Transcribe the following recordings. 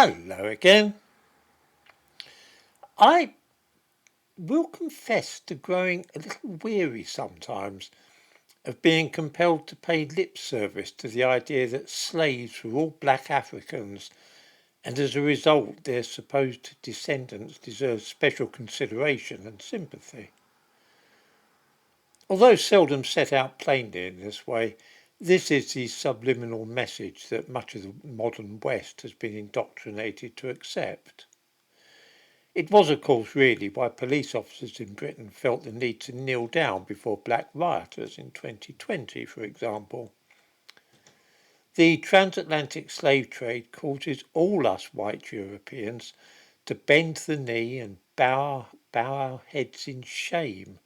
Hello again. I will confess to growing a little weary sometimes of being compelled to pay lip service to the idea that slaves were all black Africans and as a result their supposed descendants deserve special consideration and sympathy. Although seldom set out plainly in this way, this is the subliminal message that much of the modern West has been indoctrinated to accept. It was, of course, really why police officers in Britain felt the need to kneel down before black rioters in 2020, for example. The transatlantic slave trade causes all us white Europeans to bend the knee and bow our heads in shame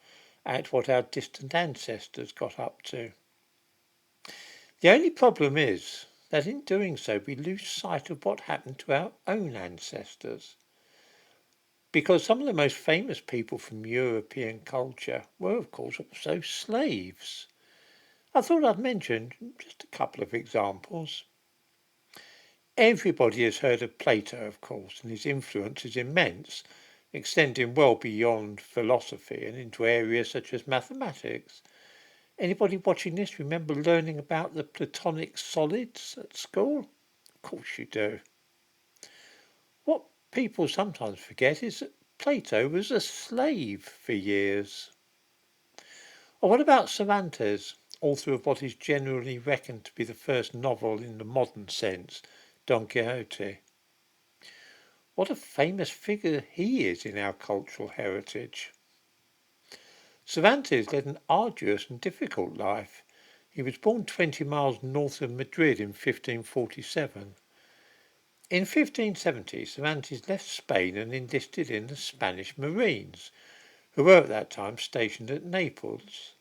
at what our distant ancestors got up to. The only problem is that in doing so we lose sight of what happened to our own ancestors. Because some of the most famous people from European culture were, of course, also slaves. I thought I'd mention just a couple of examples. Everybody has heard of Plato, of course, and his influence is immense, extending well beyond philosophy and into areas such as mathematics. Anybody watching this remember learning about the Platonic solids at school? Of course you do. What people sometimes forget is that Plato was a slave for years. Or what about Cervantes, author of what is generally reckoned to be the first novel in the modern sense, Don Quixote? What a famous figure he is in our cultural heritage. Cervantes led an arduous and difficult life. He was born 20 miles north of Madrid in 1547. In 1570, Cervantes left Spain and enlisted in the Spanish Marines, who were at that time stationed at Naples.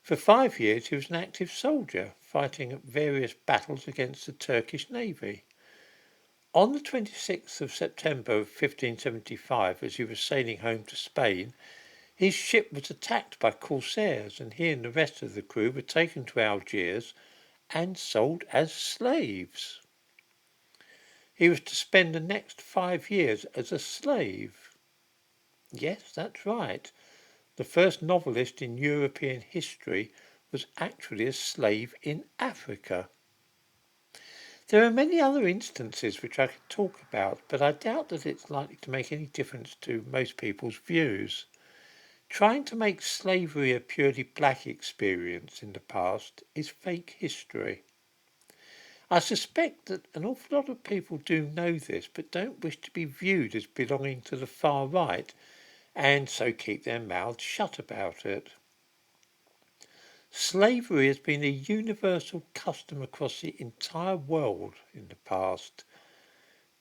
For 5 years he was an active soldier, fighting at various battles against the Turkish navy. On the 26th of September of 1575, as he was sailing home to Spain, his ship was attacked by corsairs, and he and the rest of the crew were taken to Algiers and sold as slaves. He was to spend the next 5 years as a slave. Yes, that's right. The first novelist in European history was actually a slave in Africa. There are many other instances which I could talk about, but I doubt that it's likely to make any difference to most people's views. Trying to make slavery a purely black experience in the past is fake history. I suspect that an awful lot of people do know this, but don't wish to be viewed as belonging to the far right, and so keep their mouths shut about it. Slavery has been a universal custom across the entire world in the past.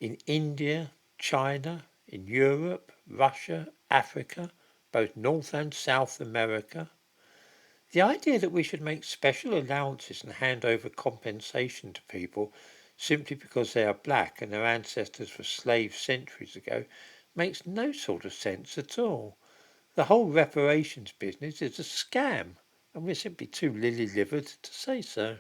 In India, China, in Europe, Russia, Africa, both North and South America. The idea that we should make special allowances and hand over compensation to people simply because they are black and their ancestors were slaves centuries ago makes no sort of sense at all. The whole reparations business is a scam, and we're simply too lily-livered to say so.